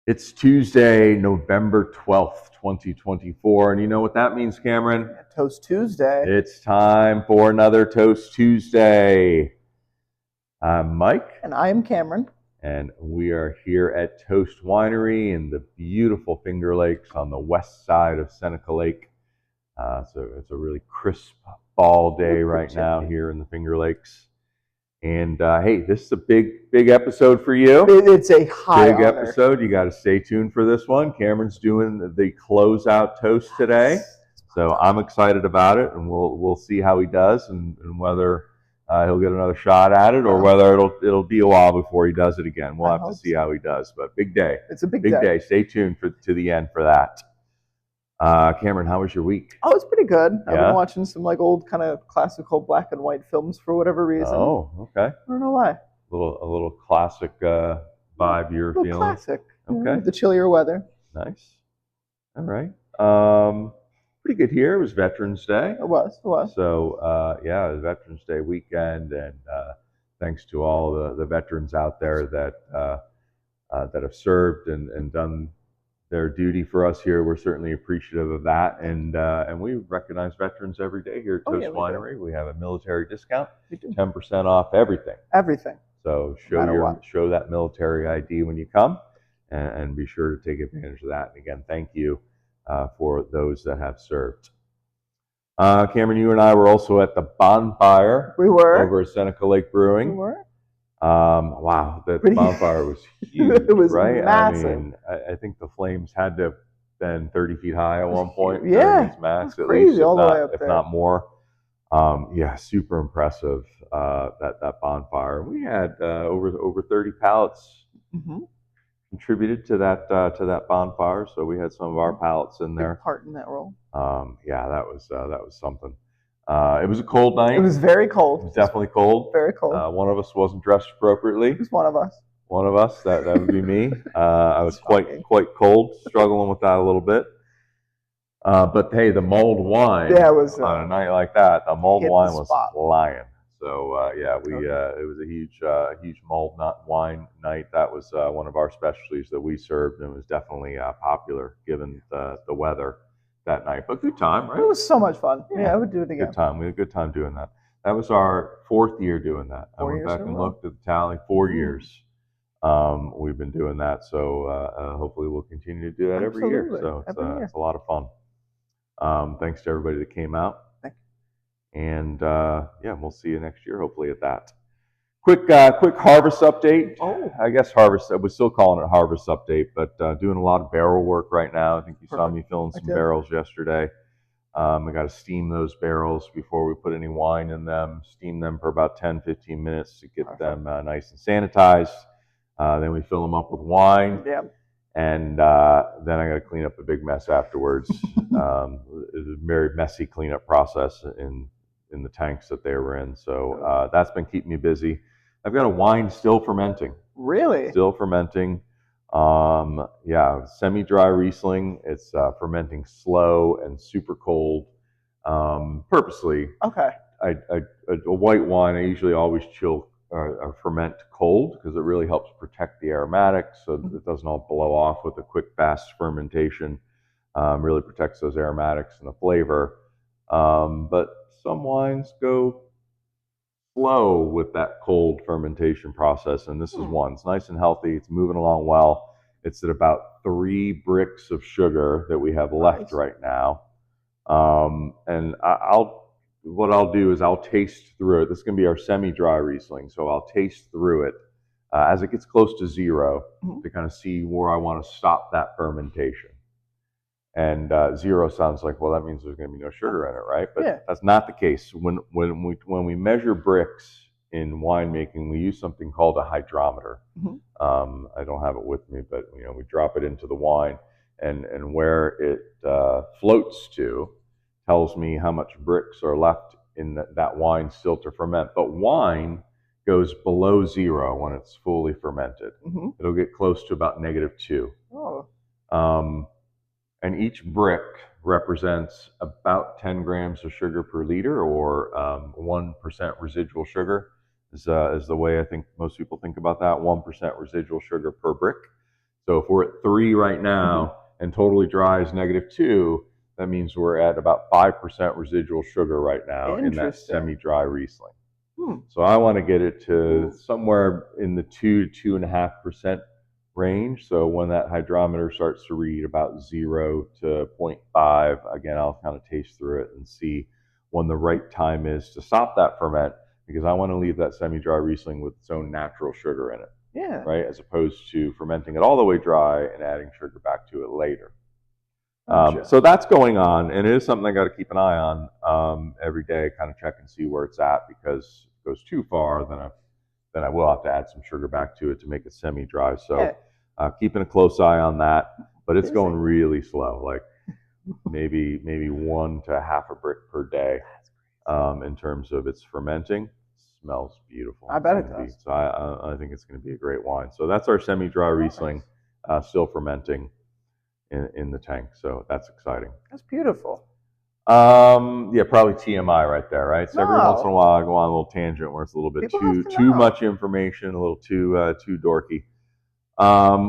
It's Tuesday, November 12th, 2024. And you know what that means, Cameron? Toast Tuesday. It's time for another Toast Tuesday. I'm Mike. And I am Cameron. And we are here at Toast Winery in the beautiful Finger Lakes on the west side of Seneca Lake. So it's a really crisp fall day right now here in the Finger Lakes. And hey, this is a big episode for you. It's a big episode. You got to stay tuned for this one. Cameron's doing the closeout toast today, so I'm excited about it, and we'll see how he does, and whether he'll get another shot at it, or whether it'll be a while before he does it again. We'll have to see how he does. But big day. It's a big day. Stay tuned to the end for that. Cameron, how was your week? Oh, it's pretty good. I've been watching some old kind of classical black and white films for whatever reason. Oh, okay. I don't know why. A little classic vibe you're feeling. Classic. Okay. The chillier weather. Nice. All right. Pretty good here. It was Veterans Day. It was. So it was Veterans Day weekend, and thanks to all the veterans out there that have served and done their duty for us here. We're certainly appreciative of that, and we recognize veterans every day here at Toast Winery. We have a military discount, 10% off everything. Everything. So show that military ID when you come, and be sure to take advantage of that. And again, thank you for those that have served. Cameron, you and I were also at the bonfire. We were over at Seneca Lake Brewing. We were. Wow, that bonfire was huge. It was right? massive. I mean, I think the flames had to have been 30 feet high at one point. Yeah, these masks, at least, all the way up if there. not more. Super impressive. That bonfire. We had over 30 pallets contributed to that bonfire. So we had some of our pallets in there. Big part in that role. That was something. It was a cold night. It was very cold. It was definitely cold. Very cold. One of us wasn't dressed appropriately. It was one of us. One of us. That would be me. I was quite cold, struggling with that a little bit. But hey, the mulled wine. Yeah, it was on a night like that. The mulled wine was flying. So it was a huge mulled wine night. That was one of our specialties that we served, and was definitely popular given the weather that night. But good time, right? It was so much fun. Yeah, I would do it again. Good time. We had a good time doing that. That was our 4th year doing that. I went back and looked at the tally. 4 years we've been doing that. So hopefully we'll continue to do that every year. So it's a lot of fun. Thanks to everybody that came out. Thank you. And we'll see you next year, hopefully, at that. Quick harvest update. I guess harvest. We're still calling it harvest update, but doing a lot of barrel work right now. I think you saw me filling some barrels yesterday. We got to steam those barrels before we put any wine in them. Steam them for about 10-15 minutes to get them nice and sanitized. Then we fill them up with wine. Yeah. And then I got to clean up a big mess afterwards. It was a very messy cleanup process in the tanks that they were in. So that's been keeping me busy. I've got a wine still fermenting. Really? Still fermenting. Semi-dry Riesling. It's fermenting slow and super cold, purposely. Okay. A white wine, I usually always chill or ferment cold, because it really helps protect the aromatics, so it doesn't all blow off with a quick, fast fermentation. Really protects those aromatics and the flavor. But some wines go slow with that cold fermentation process, and this is one. It's nice and healthy. It's moving along well. It's at about 3 brix of sugar that we have left right now. And what I'll do is I'll taste through it. This is going to be our semi-dry Riesling, so I'll taste through it as it gets close to 0 to kind of see where I want to stop that fermentation. And 0 sounds like, well, that means there's going to be no sugar in it, right? But that's not the case. When we measure brix in winemaking, we use something called a hydrometer. I don't have it with me, but we drop it into the wine, and where it floats to tells me how much brix are left in that wine still to ferment. But wine goes below 0 when it's fully fermented. It'll get close to about -2. And each brick represents about 10 grams of sugar per liter, or 1% residual sugar is the way I think most people think about that. 1% residual sugar per brick. So if we're at 3 right now and totally dry is -2, that means we're at about 5% residual sugar right now in that semi-dry Riesling. So I want to get it to somewhere in the 2 to 2.5% range. So when that hydrometer starts to read about 0 to 0.5, again, I'll kind of taste through it and see when the right time is to stop that ferment, because I want to leave that semi-dry Riesling with its own natural sugar in it. Yeah. Right, as opposed to fermenting it all the way dry and adding sugar back to it later. So that's going on, and it is something I got to keep an eye on every day, kind of check and see where it's at, because if it goes too far, then I will have to add some sugar back to it to make it semi-dry. So keeping a close eye on that, but it's going really slow, like maybe 1 to half a brick per day in terms of its fermenting. Smells beautiful. I bet it does. So I think it's going to be a great wine. So that's our semi-dry Riesling, still fermenting in the tank. So that's exciting. That's beautiful. Yeah, probably TMI right there, right? So every once in a while I go on a little tangent where it's a little bit too much information, a little too dorky.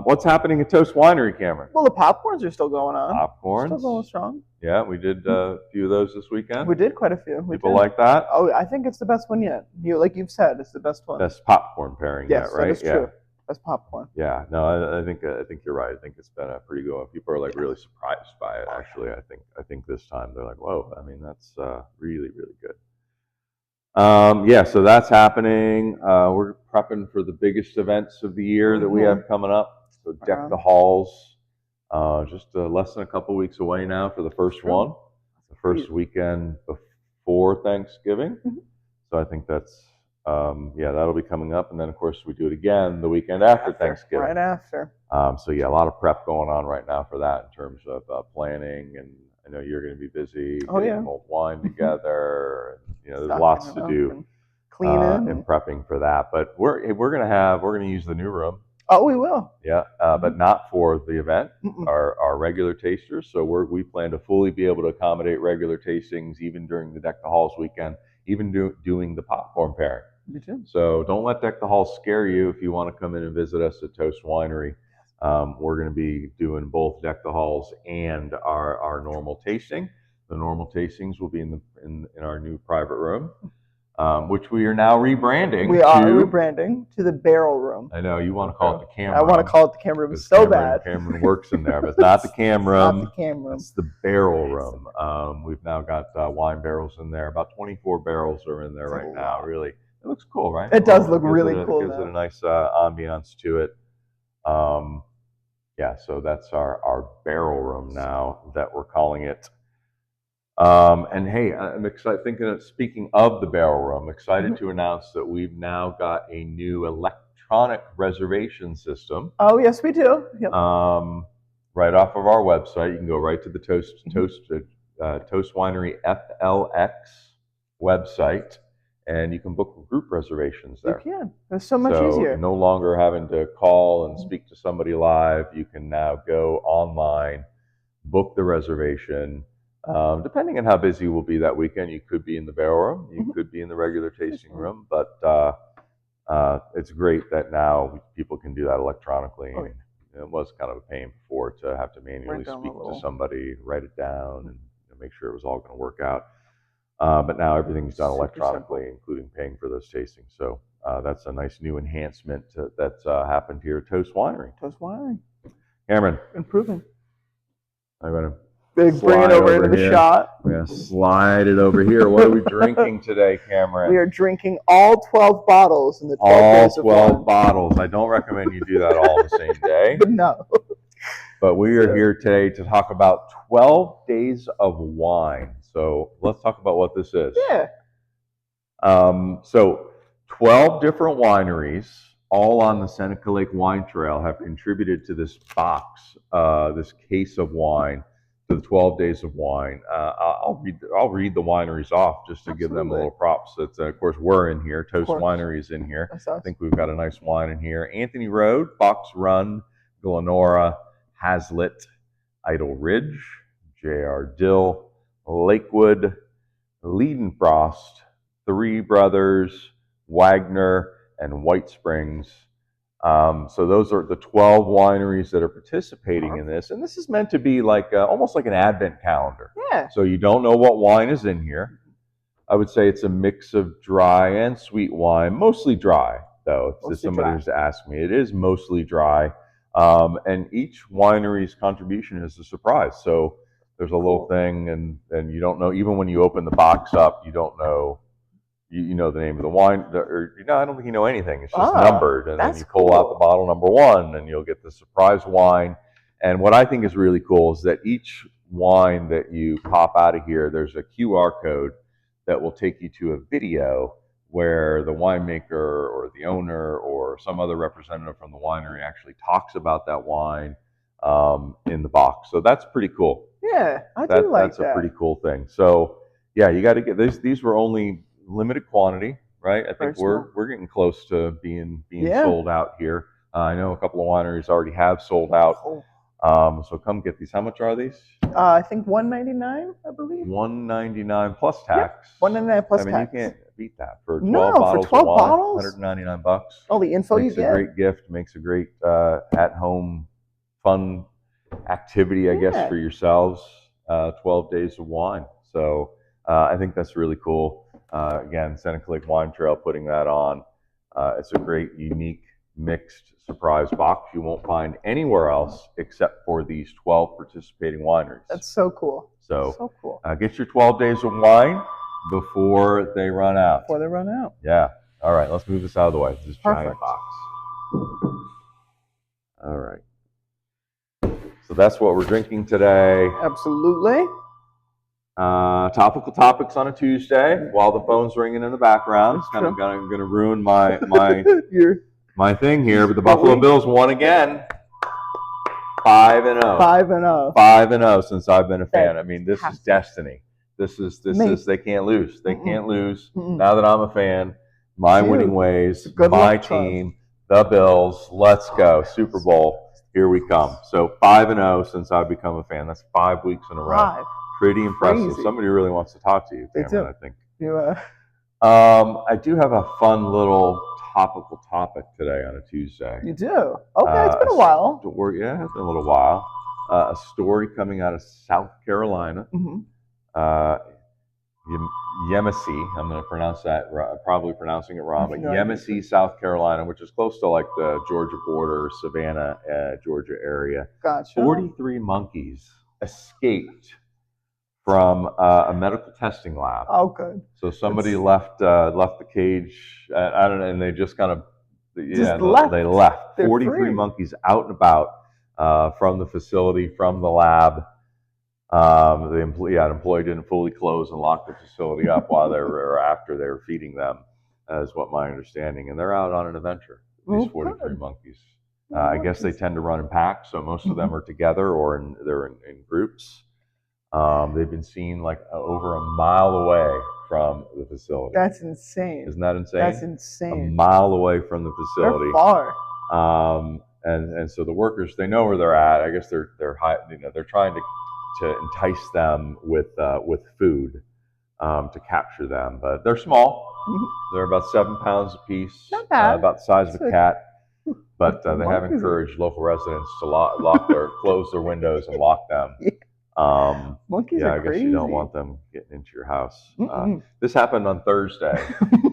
What's happening at Toast Winery, Cameron? Well, the popcorns are still going on. Popcorns? Still going strong. Yeah, we did a few of those this weekend. We did quite a few. People like that? Oh, I think it's the best one yet. Like you've said, it's the best one. Best popcorn pairing yet, right? Yes, that is true. Best popcorn. Yeah, no, I think you're right. I think it's been a pretty good one. People are like really surprised by it. Actually, I think this time they're like, whoa! I mean, that's really good. Yeah, so that's happening. We're prepping for the biggest events of the year that we have coming up. So Deck the Halls, just less than a couple weeks away now for the first one, the first weekend before Thanksgiving. So I think that's that'll be coming up, and then of course we do it again the weekend after Thanksgiving. Right after. So yeah, a lot of prep going on right now for that in terms of planning, and I know you're going to be busy getting mulled wine together. And, there's lots to do, cleaning and prepping for that. But we're going to use the new room. Oh, we will. Yeah, but not for the event. Our regular tasters. So we plan to fully be able to accommodate regular tastings even during the Deck the Halls weekend, even doing the popcorn pairing. So don't let Deck the Halls scare you if you want to come in and visit us at Toast Winery. We're going to be doing both Deck the Halls and our normal tasting. The normal tastings will be in our new private room, which we are now rebranding. We are rebranding to the Barrel Room. I know you want to call it the Cam Room. I want to call it the Cam Room so bad. Cameron works in there, but it's not the Cam Room. Not the Cam Room. It's the Barrel Room. We've now got wine barrels in there. About 24 barrels are in there right now. Really, it looks cool, right? It does look really cool. It gives it a nice ambiance to it. Yeah, so that's our Barrel Room now that we're calling it. And hey, I'm excited. Speaking of the Barrel Room, excited to announce that we've now got a new electronic reservation system. Oh yes, we do. Yep. Right off of our website, you can go right to the Toast Winery FLX website, and you can book group reservations there. You can. It's so much easier. No longer having to call and speak to somebody live. You can now go online, book the reservation. Depending on how busy we'll be that weekend, you could be in the Barrel Room, you could be in the regular tasting room, but it's great that now people can do that electronically. It was kind of a pain before to have to manually speak to somebody, write it down, and make sure it was all going to work out. But now everything's done electronically, including paying for those tastings. So that's a nice new enhancement that's happened here at Toast Winery. Toast Winery. Cameron. Improving. I'm going to bring it over into the shot. We're going to slide it over here. What are we drinking today, Cameron? We are drinking all 12 bottles in the 12 days of wine. All 12 bottles. I don't recommend you do that all the same day. No. But we are here today to talk about 12 days of wine. So let's talk about what this is. Yeah. So 12 different wineries, all on the Seneca Lake Wine Trail, have contributed to this box, this case of wine, to the 12 days of wine. I'll read the wineries off just to give them a little props. That's of course we're in here. Toast Winery is in here. I think we've got a nice wine in here. Anthony Road, Fox Run, Glenora, Hazlitt, Idle Ridge, J.R. Dill, Lakewood, Leadenfrost, Three Brothers, Wagner, and White Springs. So those are the 12 wineries that are participating in this, and this is meant to be like almost like an advent calendar. Yeah. So you don't know what wine is in here. I would say it's a mix of dry and sweet wine, mostly dry though. If somebody was to ask me, it is mostly dry. And each winery's contribution is a surprise. So there's a little thing, and you don't know, even when you open the box up, you don't know. You know the name of the wine, or I don't think you know anything. It's just numbered, and then you pull out the bottle number 1, and you'll get the surprise wine. And what I think is really cool is that each wine that you pop out of here, there's a QR code that will take you to a video where the winemaker or the owner or some other representative from the winery actually talks about that wine in the box. So that's pretty cool. Yeah, I do like that. That's a pretty cool thing. So yeah, you got to get these. These were only limited quantity, right? I think we're getting close to being sold out here. I know a couple of wineries already have sold out. So come get these. How much are these? I think $199, I believe. $199 plus tax. Yep. $199 plus tax. I mean, you can't beat that for 12 bottles for 12 of wine. bottles? $199. Oh, the info you get. Makes a great gift. Makes a great at-home fun activity, I guess, for yourselves. 12 days of wine. So I think that's really cool. Again, Seneca Lake Wine Trail putting that on. It's a great, unique, mixed surprise box you won't find anywhere else except for these 12 participating wineries. That's so cool. So cool. Get your 12 days of wine before they run out. Yeah. All right, let's move this out of the way. This giant box. All right. So that's what we're drinking today. Absolutely. Topical topics on a Tuesday while the phone's ringing in the background. It's kind of going to ruin my my thing here, but the Buffalo Bills won again. 5-0. 5-0. 5-0 since I've been a fan. I mean, this is destiny. This is they can't lose. They can't lose. Now that I'm a fan, my winning ways, my team, the Bills. Let's go. Super Bowl. Here we come. So 5-0 since I've become a fan. That's 5 weeks in a row. Pretty impressive. Crazy. Somebody really wants to talk to you, Cameron, I think. I do have a fun little topical topic today on a Tuesday. You do? Okay, it's been a while. Yeah, it's been a little while. A story coming out of South Carolina. Yemassee, I'm going to pronounce that, probably pronouncing it wrong, but Yemassee, South Carolina, which is close to like the Georgia border, Savannah, Georgia area. Gotcha. 43 monkeys escaped from a medical testing lab. Oh, good. So somebody left the cage. I don't know, and they just kind of they left. 43 monkeys out and about from the facility, from the lab. The employee didn't fully close and lock the facility up while they were after they were feeding them, is what my understanding. And they're out on an adventure. These 43 monkeys. I guess they tend to run in packs, so most of them are together or they're in groups. They've been seen like over a mile away from the facility. That's insane. Isn't that insane? That's insane. A mile away from the facility. They're far. And so the workers, they know where they're at. I guess they're trying to entice them with food to capture them. But they're small. They're about 7 pounds a piece. Not bad. About the size of a cat. But they have encouraged local residents to close their windows and lock them. Monkeys are I guess crazy. you don't want them getting into your house. This happened on Thursday,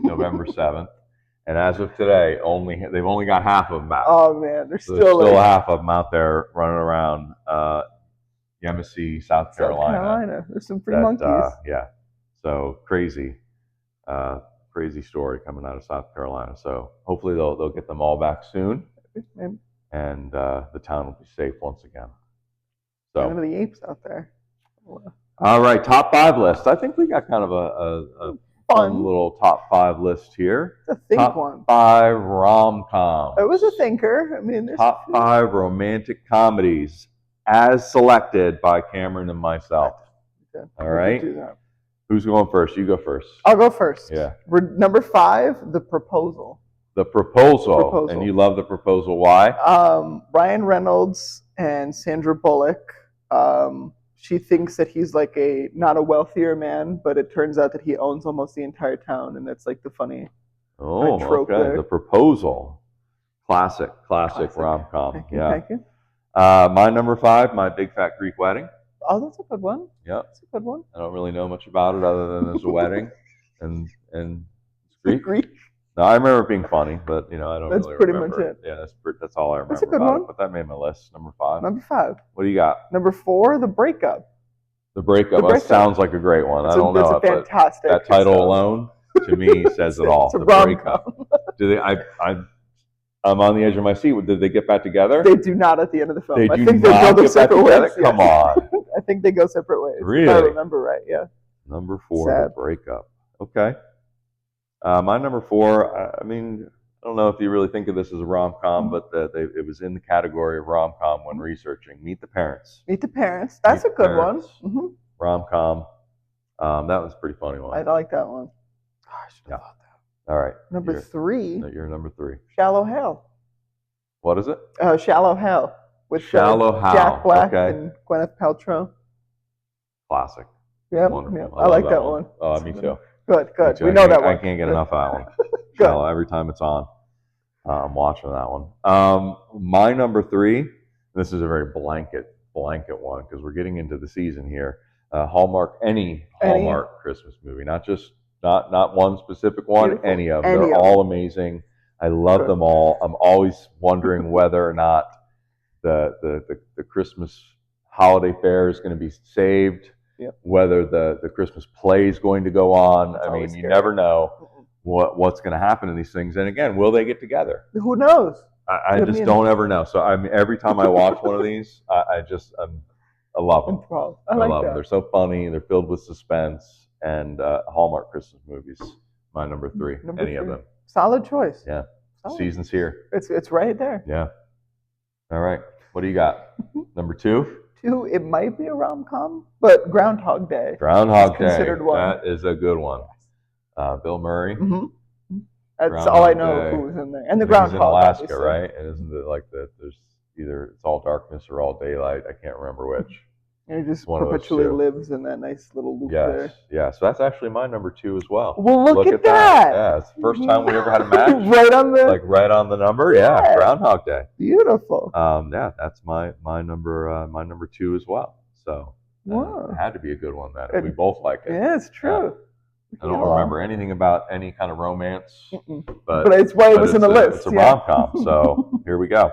November 7th, and as of today, they've only got half of them out. Oh man, there's still half of them out there running around Yemassee, South Carolina. There's some free monkeys. So crazy story coming out of South Carolina. So hopefully they'll get them all back soon, and the town will be safe once again. So one of the apes out there. All right, top 5 list. I think we got kind of a fun little top 5 list here. It's a top 5 rom coms. It was a thinker. I mean, top 5 romantic comedies as selected by Cameron and myself. Okay. All right. Who's going first? You go first. I'll go first. Yeah. Number 5, The Proposal. The Proposal. And you love The Proposal. Why? Ryan Reynolds and Sandra Bullock. She thinks that he's like not a wealthier man, but it turns out that he owns almost the entire town, and that's like the funny trope there. The Proposal. Classic Classic. rom-com. Thank you. Yeah. Thank you. My number 5, My Big Fat Greek Wedding. Oh, that's a good one. Yep. That's a good one. I don't really know much about it other than there's a wedding and it's Greek. Greek. No, I remember it being funny, but I don't That's really pretty remember much it. Yeah, that's all I remember That's a good about one. it. But that made my list. Number 5. Number 5. What do you got? Number 4, The Breakup. The Breakup. The Breakup. That sounds like a great one. I don't know It's a it, but fantastic. that title alone to me says it all. It's a The rom-com. Breakup. Do they? I'm on the edge of my seat. Did they get back together? They do not at the end of the film. They I do think they not go get their back separate together? ways. Come Yeah. on. I think they go separate ways. Really? If I remember right, yeah. Number 4, Sad. The Breakup. Okay. My number 4, I mean, I don't know if you really think of this as a rom-com, but it was in the category of rom-com when researching. Meet the Parents. Meet the Parents. That's Meet a the good Parents. one. Mm-hmm. Rom-com. That was a pretty funny one. I like that one. Oh, I should have thought that. All right. Number 3. You're number 3. Shallow Hell. What is it? Shallow Hell. With Shallow Hell. Jack Black Okay. and Gwyneth Paltrow. Classic. Yep. Wonderful. Yep. I I like love that one. Oh, me too. Good, Me good. too. We know that one. I can't get enough of that one. Good. Shallow, every time it's on, I'm watching that one. My number 3, this is a very blanket one because we're getting into the season here. Hallmark, any Hallmark Christmas movie, not one specific one, Beautiful. any of them. Any They're of all amazing. I love them all. I'm always wondering whether or not the Christmas holiday fair is going to be saved. Yep. Whether the Christmas play is going to go on. It's I mean, always you scary. never know what's going to happen in these things. And again, will they get together? Who knows? I just don't ever know. So I mean, every time I watch one of these, I love them. I like love that. them. They're so funny. They're filled with suspense. And Hallmark Christmas movies, my number 3. Any of them. Solid choice. Yeah. Solid. Season's here. It's right there. Yeah. All right. What do you got? Number 2? 2, it might be a rom-com, but Groundhog Day. Groundhog Day. Considered one. That is a good one. Bill Murray. Mm-hmm. That's Groundhog all I know Day. who was in there. And the He's in groundhog. Alaska, obviously. right? And isn't it like there's either it's all darkness or all daylight? I can't remember which. And he just One of those perpetually two. lives in that nice little loop Yes, there. yeah. So that's actually my number 2 as well. Well, look at that. Yeah, it's the first time we ever had a match. right on the number. Yeah, Groundhog Day. Beautiful. Yeah, that's my number 2 as well. So it had to be a good one then. We both like it. Yeah, it's true. I don't remember anything about any kind of romance, but it's why it was in the list. It's a rom-com. So here we go.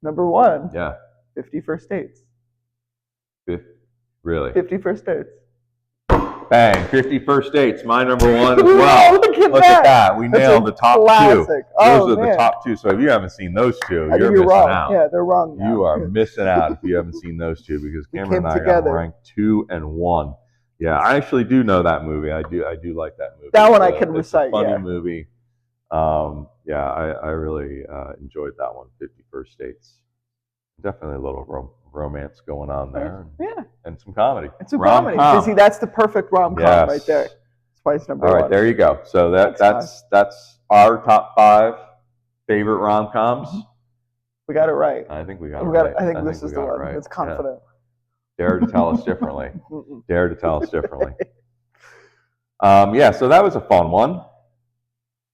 Number 1. Yeah. 50 First Dates. Really? 50 First Dates. Bang! 50 First Dates, my number 1 as well. Look at that. We nailed the top 2. Classic. Those are the top 2. So if you haven't seen those 2, you're missing wrong. out. Yeah, they're wrong now. You are missing out if you haven't seen those 2 because Cameron and I got together. them ranked 2 and 1. Yeah, I actually do know that movie. I do like that movie. That one I can recite. It's a funny movie. Yeah, I really enjoyed that one. 50 First Dates. Definitely a little romance going on there. Yeah. And some comedy. And some comedy. See, that's the perfect rom-com right there. Spice number 1. All right, there you go. So that's our top 5 favorite rom-coms. We got it right. I think we got it right. I think this is the one. Right. It's confident. Yeah. Dare to tell us differently. Dare to tell us differently. Yeah, so that was a fun one.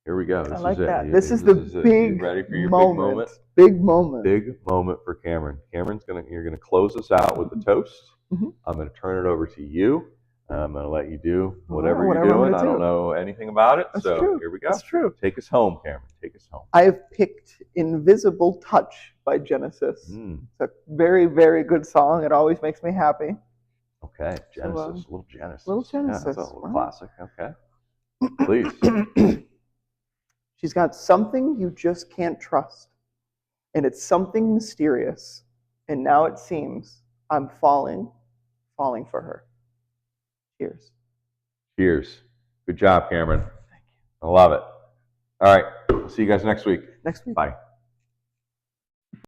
Here we go. I like that. This is the big ready for your moment. Big moment. Big moment for Cameron. You're gonna close us out with the toast. Mm-hmm. I'm gonna turn it over to you. I'm gonna let you do whatever you're doing. I don't know anything about it. That's so true. Here we go. That's true. Take us home, Cameron. Take us home. I have picked Invisible Touch by Genesis. It's a very, very good song. It always makes me happy. Okay, Genesis. Little Genesis. Little Genesis. Yeah, that's a little classic. Okay. Please. She's got something you just can't trust. And it's something mysterious. And now it seems I'm falling for her. Cheers. Cheers. Good job, Cameron. Thank you. I love it. All right. See you guys next week. Next week. Bye.